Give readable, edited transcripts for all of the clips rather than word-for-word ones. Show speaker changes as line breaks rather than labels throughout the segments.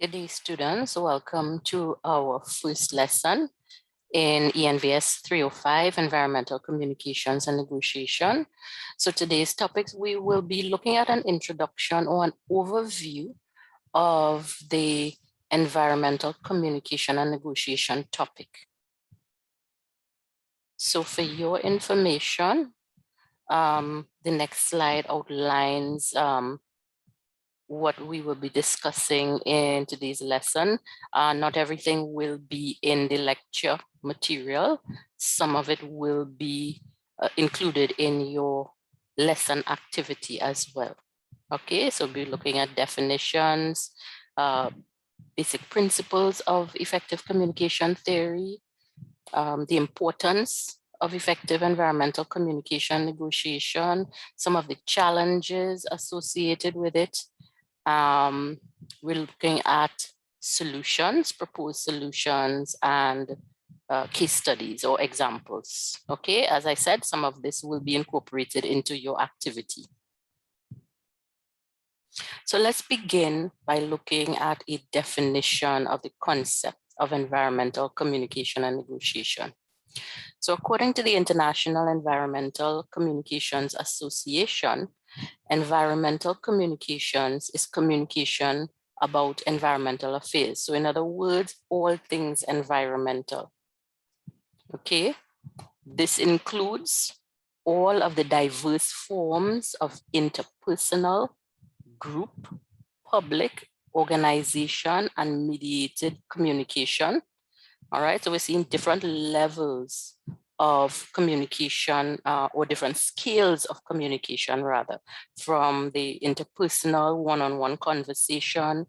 Good day, students. Welcome to our first lesson in ENVS 305, Environmental Communications and Negotiation. So today's topics, we will be looking at an introduction or an overview of the environmental communication and negotiation topic. So for your information, the next slide outlines what we will be discussing in today's lesson. Not everything will be in the lecture material. Some of it will be included in your lesson activity as well. Okay, so we'll be looking at definitions, basic principles of effective communication theory, the importance of effective environmental communication negotiation, some of the challenges associated with it. We're looking at solutions, proposed solutions, and case studies or examples. Okay, as I said, some of this will be incorporated into your activity. So let's begin by looking at a definition of the concept of environmental communication and negotiation. So according to the International Environmental Communications Association, environmental communications is communication about environmental affairs. So in other words, all things environmental. Okay, this includes all of the diverse forms of interpersonal, group, public, organization, and mediated communication. All right, so we're seeing different levels of communication or different scales of communication rather, from the interpersonal one-on-one conversation,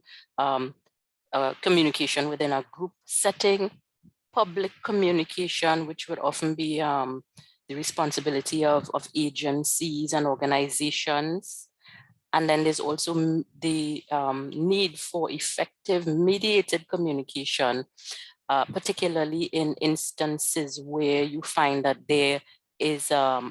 communication within a group setting, public communication, which would often be the responsibility of agencies and organizations. And then there's also the need for effective mediated communication, particularly in instances where you find that there is a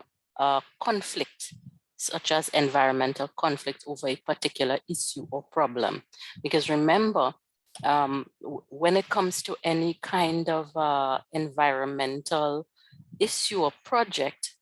conflict, such as environmental conflict over a particular issue or problem. Because remember, when it comes to any kind of environmental issue or project,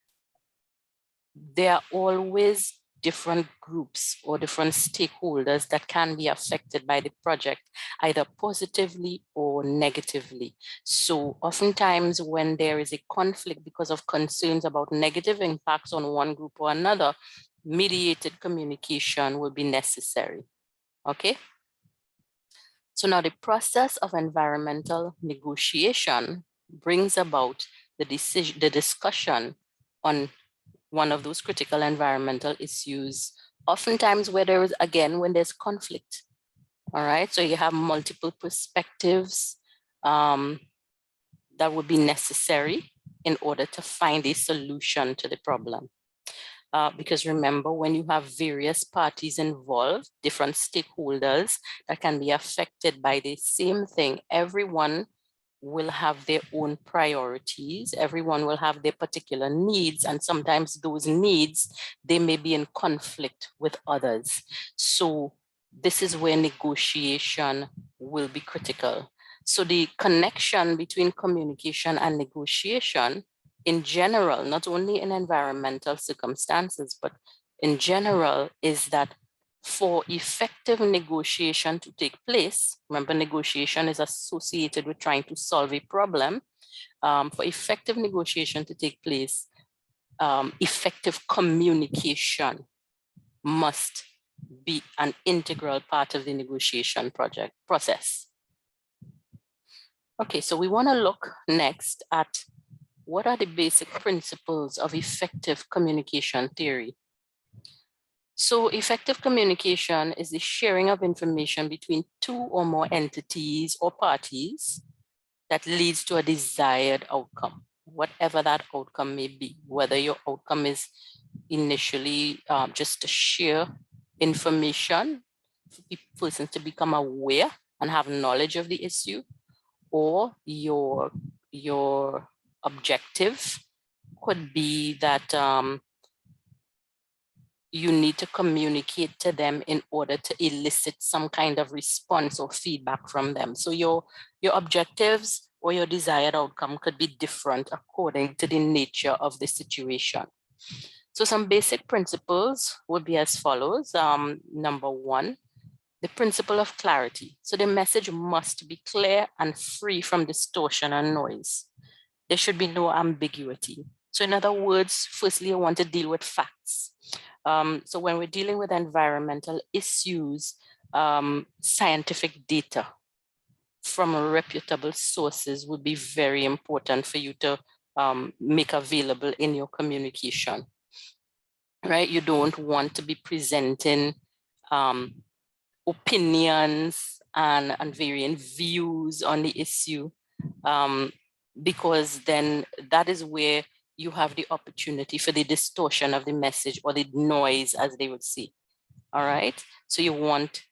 there are always different groups or different stakeholders that can be affected by the project, either positively or negatively. So oftentimes when there is a conflict because of concerns about negative impacts on one group or another, mediated communication will be necessary. Okay. So now the process of environmental negotiation brings about the discussion on one of those critical environmental issues, oftentimes where there is, again, when there's conflict. All right, so you have multiple perspectives that would be necessary in order to find a solution to the problem. Because remember, when you have various parties involved, different stakeholders that can be affected by the same thing, everyone will have their own priorities. Everyone will have their particular needs, and sometimes those needs, they may be in conflict with others. So this is where negotiation will be critical. So the connection between communication and negotiation in general, not only in environmental circumstances, but in general, is that for effective negotiation to take place, remember negotiation is associated with trying to solve a problem. For effective negotiation to take place, effective communication must be an integral part of the negotiation process. Okay, so we want to look next at what are the basic principles of effective communication theory. So effective communication is the sharing of information between two or more entities or parties that leads to a desired outcome, whatever that outcome may be, whether your outcome is initially just to share information for persons to become aware and have knowledge of the issue, or your objective could be that you need to communicate to them in order to elicit some kind of response or feedback from them. So your objectives or your desired outcome could be different according to the nature of the situation. So some basic principles would be as follows. Number one, the principle of clarity. So the message must be clear and free from distortion and noise. There should be no ambiguity. So in other words, firstly, I want to deal with facts. So when we're dealing with environmental issues, scientific data from reputable sources would be very important for you to make available in your communication, right? You don't want to be presenting opinions and varying views on the issue, because then that is where you have the opportunity for the distortion of the message or the noise, as they would say. All right. So you want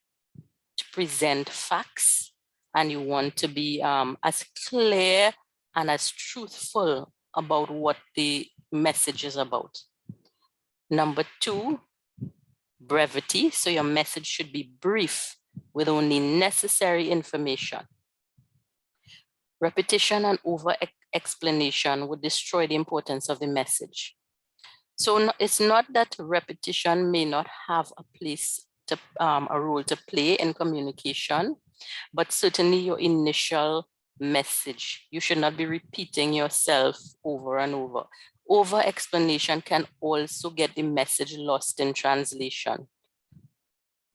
to present facts and you want to be as clear and as truthful about what the message is about. Number two, brevity. So your message should be brief with only necessary information. Repetition and over explanation would destroy the importance of the message. So it's not that repetition may not have a place to a role to play in communication, but certainly your initial message, you should not be repeating yourself over and over. Over explanation can also get the message lost in translation.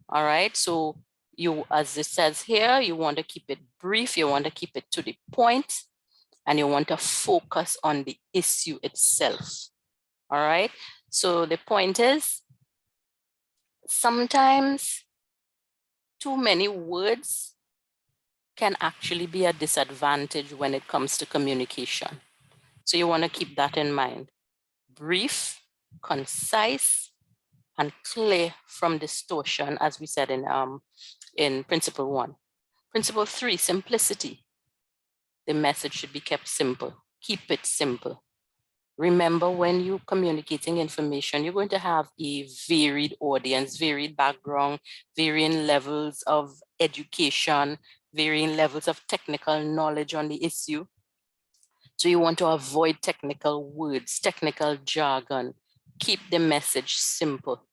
All right, so you, as it says here, you want to keep it brief, you want to keep it to the point, and you want to focus on the issue itself. All right, so the point is, sometimes too many words can actually be a disadvantage when it comes to communication. So you want to keep that in mind. Brief, concise, and clear from distortion, as we said in principle 1. Principle 3, simplicity. The message should be kept simple. Keep it simple. Remember, when you're communicating information, you're going to have a varied audience, varied background, varying levels of education, varying levels of technical knowledge on the issue. So you want to avoid technical words, technical jargon. Keep the message simple.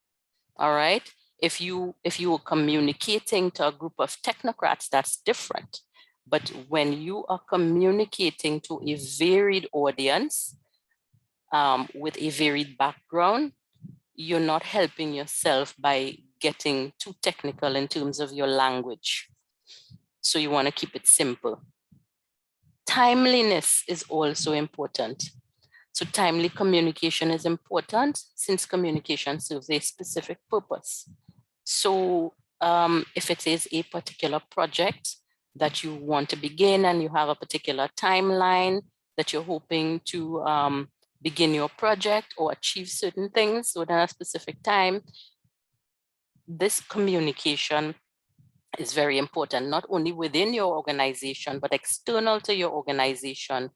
All right. If you are communicating to a group of technocrats, that's different. But when you are communicating to a varied audience with a varied background, you're not helping yourself by getting too technical in terms of your language. So you want to keep it simple. Timeliness is also important. So timely communication is important since communication serves a specific purpose. So if it is a particular project that you want to begin and you have a particular timeline that you're hoping to begin your project or achieve certain things within a specific time, this communication is very important, not only within your organization, but external to your organization,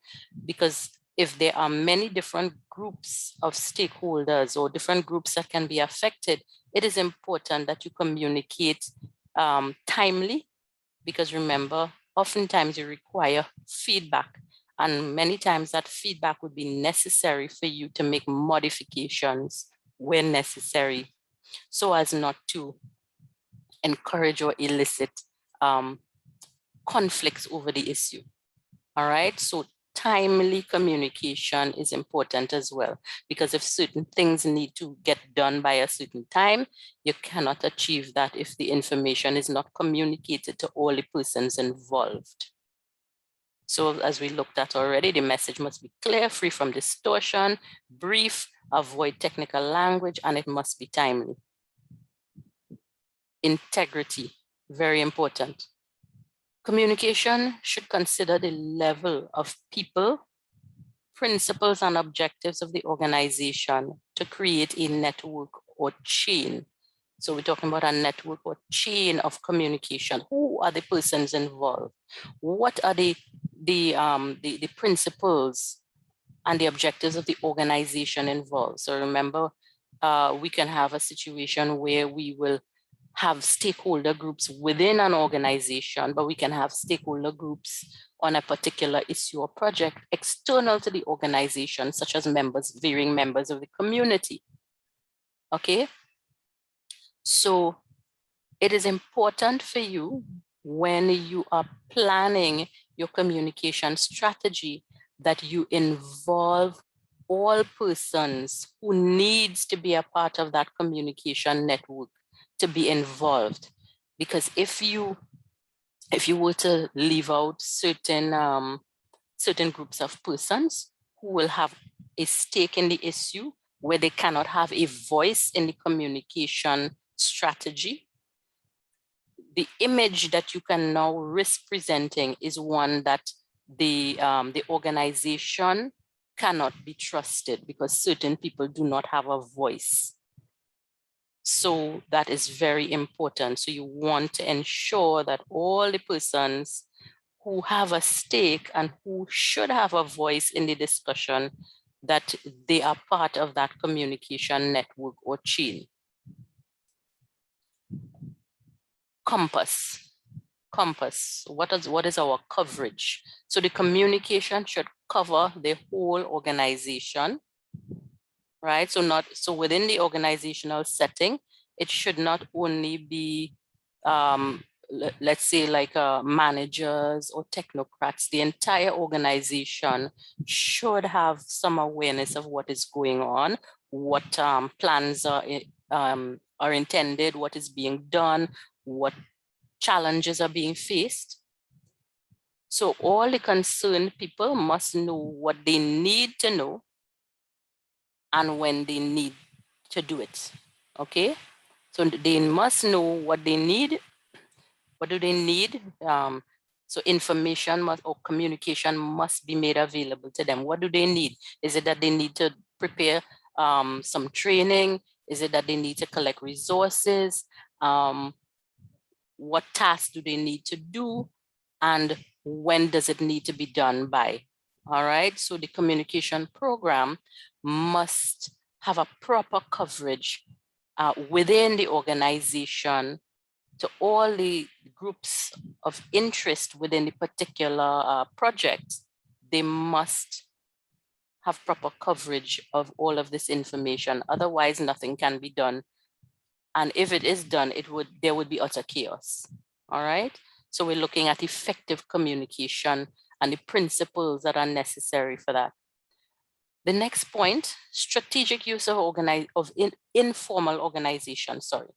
because if there are many different groups of stakeholders or different groups that can be affected, it is important that you communicate timely, because remember, oftentimes you require feedback, and many times that feedback would be necessary for you to make modifications when necessary, so as not to encourage or elicit conflicts over the issue. All right, so timely communication is important as well, because if certain things need to get done by a certain time, you cannot achieve that if the information is not communicated to all the persons involved. So as we looked at already, the message must be clear, free from distortion, brief, avoid technical language, and it must be timely. Integrity, very important. Communication should consider the level of people, principles, and objectives of the organization to create a network or chain. So we're talking about a network or chain of communication. Who are the persons involved? What are the principles and the objectives of the organization involved? So remember, we can have a situation where we will have stakeholder groups within an organization, but we can have stakeholder groups on a particular issue or project external to the organization, such as varying members of the community. Okay, so it is important for you when you are planning your communication strategy that you involve all persons who needs to be a part of that communication network to be involved. Because if you were to leave out certain certain groups of persons who will have a stake in the issue where they cannot have a voice in the communication strategy, the image that you can now risk presenting is one that the organization cannot be trusted because certain people do not have a voice. So that is very important. So you want to ensure that all the persons who have a stake and who should have a voice in the discussion, that they are part of that communication network or chain. Compass. What is our coverage? So the communication should cover the whole organization, right? So within the organizational setting, it should not only be let's say like managers or technocrats. The entire organization should have some awareness of what is going on, what plans are intended, what is being done, what challenges are being faced. So all the concerned people must know what they need to know and when they need to do it, okay? So they must know what they need. What do they need? So information or communication must be made available to them. What do they need? Is it that they need to prepare some training? Is it that they need to collect resources? What tasks do they need to do? And when does it need to be done by? All right, so the communication program must have a proper coverage within the organization to all the groups of interest within the particular project. They must have proper coverage of all of this information. Otherwise, nothing can be done. And if it is done, there would be utter chaos. All right. So we're looking at effective communication and the principles that are necessary for that. The next point, strategic use of informal organization, sorry.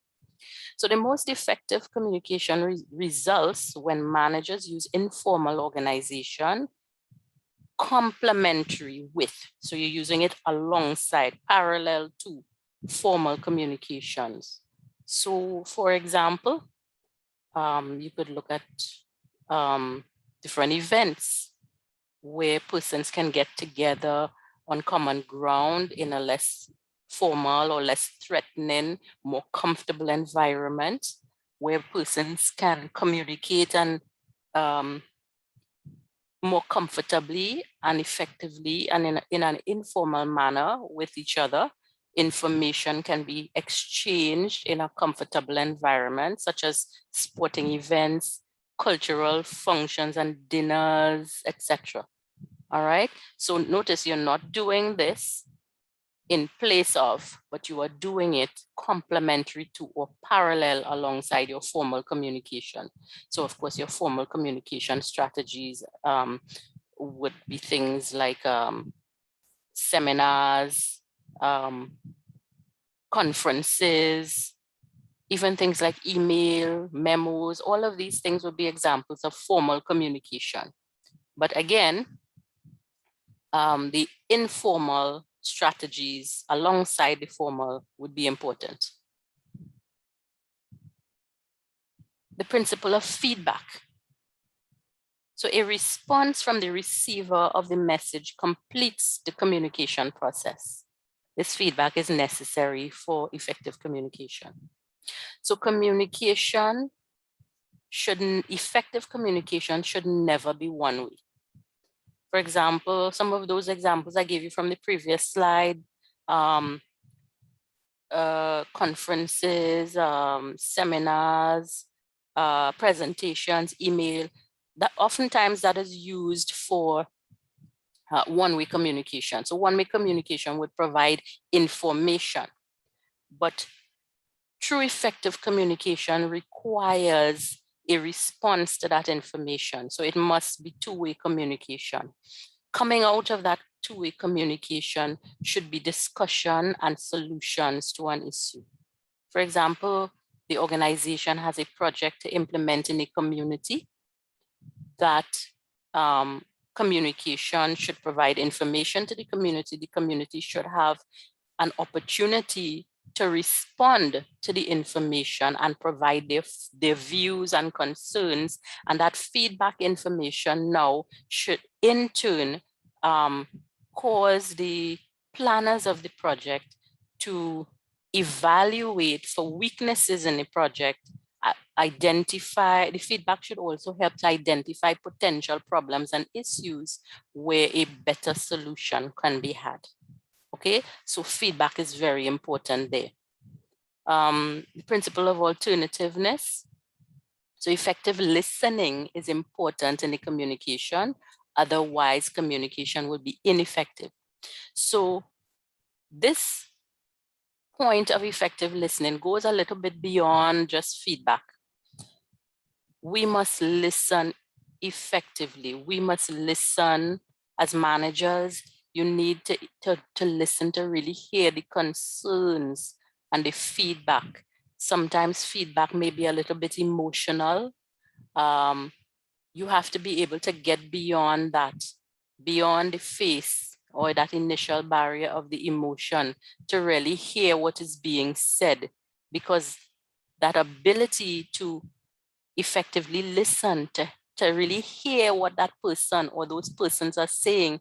So the most effective communication results when managers use informal organization complementary with, so you're using it alongside, parallel to formal communications. So for example, you could look at different events where persons can get together on common ground in a less formal or less threatening, more comfortable environment where persons can communicate and more comfortably and effectively and in an informal manner with each other. Information can be exchanged in a comfortable environment, such as sporting events, cultural functions and dinners, etc. All right, so notice you're not doing this in place of, but you are doing it complementary to or parallel alongside your formal communication. So of course, your formal communication strategies would be things like seminars, conferences, even things like email, memos, all of these things would be examples of formal communication. But again, the informal strategies alongside the formal would be important. The principle of feedback. So a response from the receiver of the message completes the communication process. This feedback is necessary for effective communication. So effective communication should never be one way. For example, some of those examples I gave you from the previous slide, conferences, seminars, presentations, email, that oftentimes that is used for one-way communication. So one-way communication would provide information, but true effective communication requires a response to that information. So it must be two-way communication. Coming out of that two-way communication should be discussion and solutions to an issue. For example, the organization has a project to implement in a community. That communication should provide information to the community. The community should have an opportunity to respond to the information and provide their views and concerns. And that feedback information now should in turn cause the planners of the project to evaluate for weaknesses in the project, identify, the feedback should also help to identify potential problems and issues where a better solution can be had. Okay, so feedback is very important there. The principle of alternativeness. So effective listening is important in the communication, otherwise communication will be ineffective. So this point of effective listening goes a little bit beyond just feedback. We must listen effectively. We must listen as managers. You need to listen to really hear the concerns and the feedback. Sometimes feedback may be a little bit emotional. You have to be able to get beyond that, beyond the face or that initial barrier of the emotion to really hear what is being said, because that ability to effectively listen, to really hear what that person or those persons are saying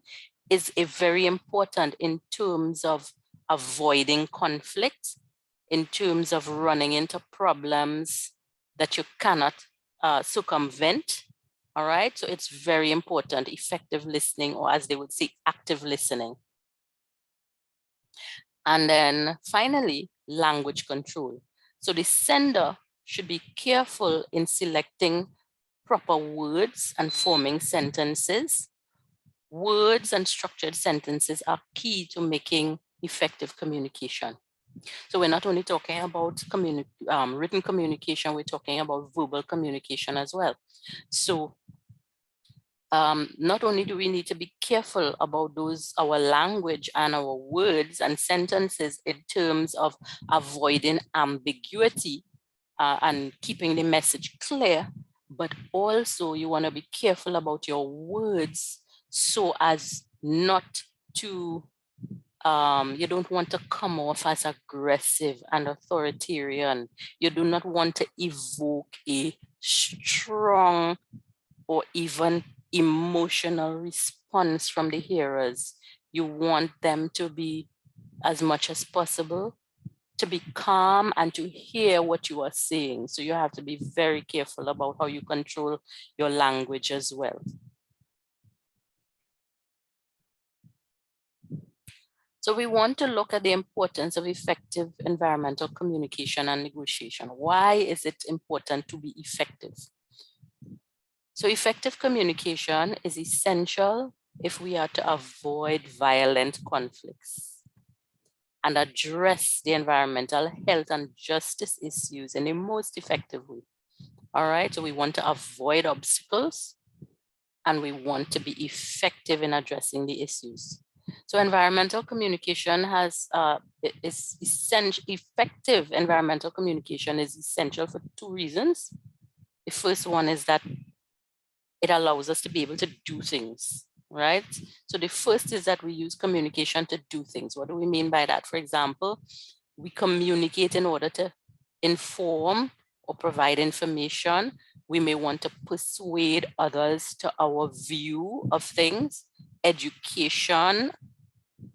is a very important in terms of avoiding conflict, in terms of running into problems that you cannot circumvent. All right, so it's very important, effective listening, or as they would say, active listening. And then finally, language control. So the sender should be careful in selecting proper words and forming sentences. Words and structured sentences are key to making effective communication. So we're not only talking about written communication, we're talking about verbal communication as well. So not only do we need to be careful about our language and our words and sentences in terms of avoiding ambiguity and keeping the message clear, but also you want to be careful about your words so as not to, you don't want to come off as aggressive and authoritarian. You do not want to evoke a strong or even emotional response from the hearers. You want them to be, as much as possible, to be calm and to hear what you are saying. So you have to be very careful about how you control your language as well. So we want to look at the importance of effective environmental communication and negotiation. Why is it important to be effective? So effective communication is essential if we are to avoid violent conflicts and address the environmental health and justice issues in the most effective way. All right, so we want to avoid obstacles and we want to be effective in addressing the issues. So environmental communication is essential. Effective environmental communication is essential for two reasons. The first one is that it allows us to be able to do things, right? So the first is that we use communication to do things. What do we mean by that? For example, we communicate in order to inform or provide information. We may want to persuade others to our view of things. Education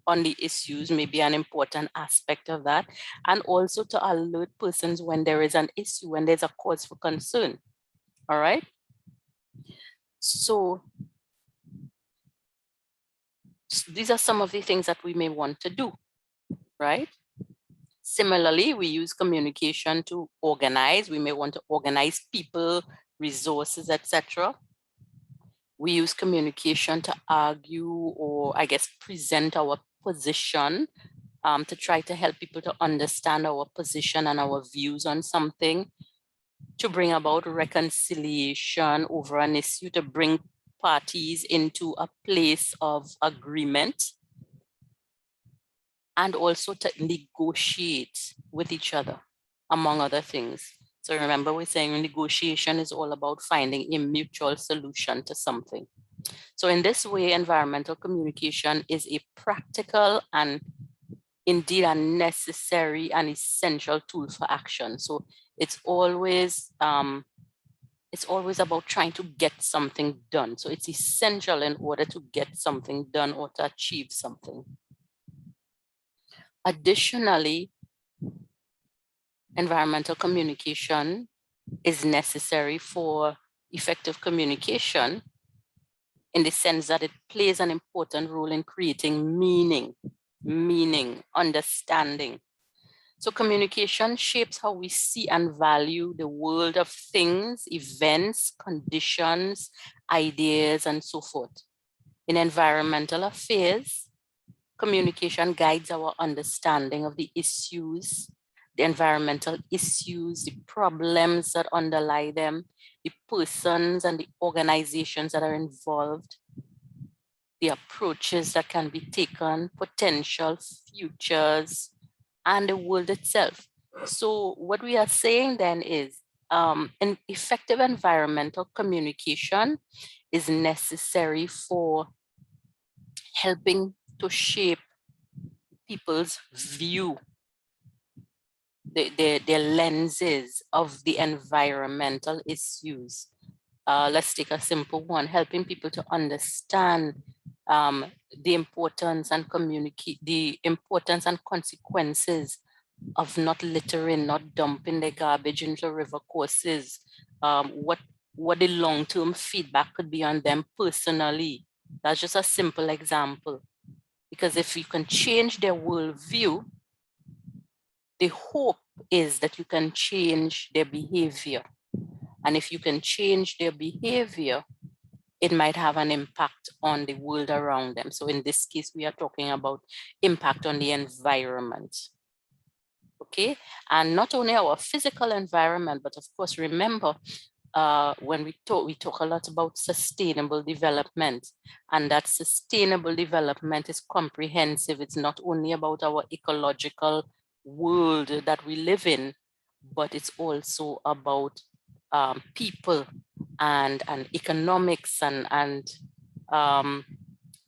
on the issues may be an important aspect of that, and also to alert persons when there is an issue, when there's a cause for concern. All right. So these are some of the things that we may want to do, right? Similarly, we use communication to organize. We may want to organize people, resources, etc. We use communication to argue, or I guess present our position, to try to help people to understand our position and our views on something, to bring about reconciliation over an issue, to bring parties into a place of agreement, and also to negotiate with each other, among other things. So remember, we're saying negotiation is all about finding a mutual solution to something. So in this way, environmental communication is a practical and indeed a necessary and essential tool for action. So it's always about trying to get something done. So it's essential in order to get something done or to achieve something. Additionally, environmental communication is necessary for effective communication in the sense that it plays an important role in creating meaning, understanding. So communication shapes how we see and value the world of things, events, conditions, ideas, and so forth. In environmental affairs, communication guides our understanding of the issues, the environmental issues, the problems that underlie them, the persons and the organizations that are involved, the approaches that can be taken, potential futures, and the world itself. So what we are saying then is an effective environmental communication is necessary for helping to shape people's view, their lenses of the environmental issues. Let's take a simple one, helping people to understand the importance and communicate the importance and consequences of not littering, not dumping the garbage into river courses, what the long-term feedback could be on them personally. That's just a simple example. Because if you can change their worldview, the hope is that you can change their behavior. And if you can change their behavior, it might have an impact on the world around them. So in this case, we are talking about impact on the environment. Okay, and not only our physical environment, but of course, remember, when we talk a lot about sustainable development, and that sustainable development is comprehensive. It's not only about our ecological world that we live in, but it's also about people and economics and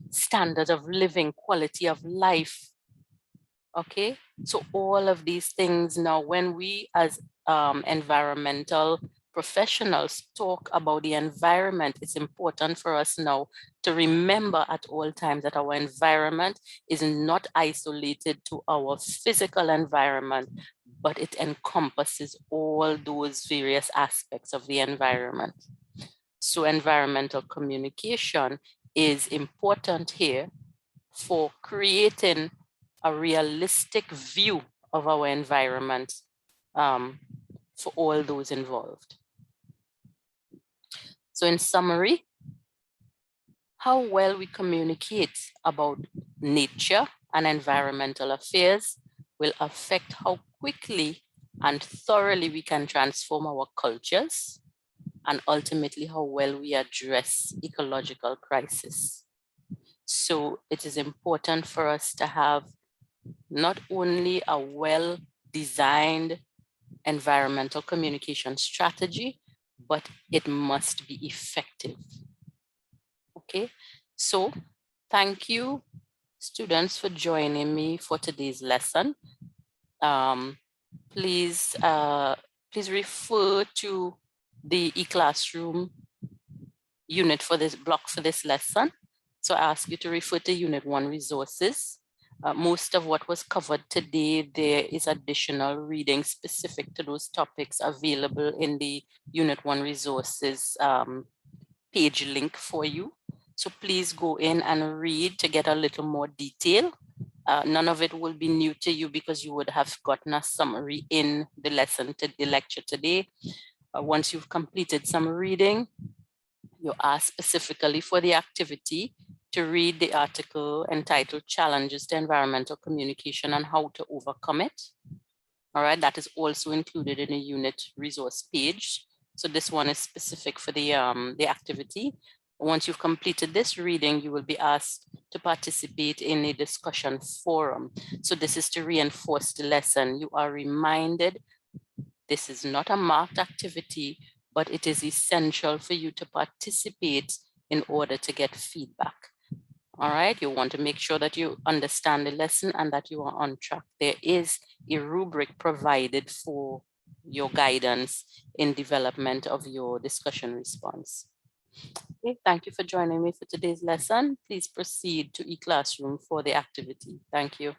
standard of living, quality of life. Okay, so all of these things now, when we as environmental professionals talk about the environment, it's important for us now to remember at all times that our environment is not isolated to our physical environment, but it encompasses all those various aspects of the environment. So environmental communication is important here for creating a realistic view of our environment for all those involved. So in summary, how well we communicate about nature and environmental affairs will affect how quickly and thoroughly we can transform our cultures, and ultimately how well we address ecological crisis. So it is important for us to have not only a well-designed environmental communication strategy, but it must be effective. Okay, so thank you, students, for joining me for today's lesson. Please refer to the eClassroom unit for this block for this lesson. So I ask you to refer to Unit 1 resources. Most of what was covered today, there is additional reading specific to those topics available in the Unit 1 resources page link for you. So please go in and read to get a little more detail. None of it will be new to you because you would have gotten a summary in the lesson, to the lecture today. Once you've completed some reading, you ask specifically for the activity to read the article entitled Challenges to Environmental Communication and How to Overcome It. All right, that is also included in a unit resource page. So this one is specific for the activity. Once you've completed this reading, you will be asked to participate in a discussion forum. So this is to reinforce the lesson. You are reminded this is not a marked activity, but it is essential for you to participate in order to get feedback. All right, you want to make sure that you understand the lesson and that you are on track. There is a rubric provided for your guidance in development of your discussion response. Okay, thank you for joining me for today's lesson. Please proceed to eClassroom for the activity. Thank you.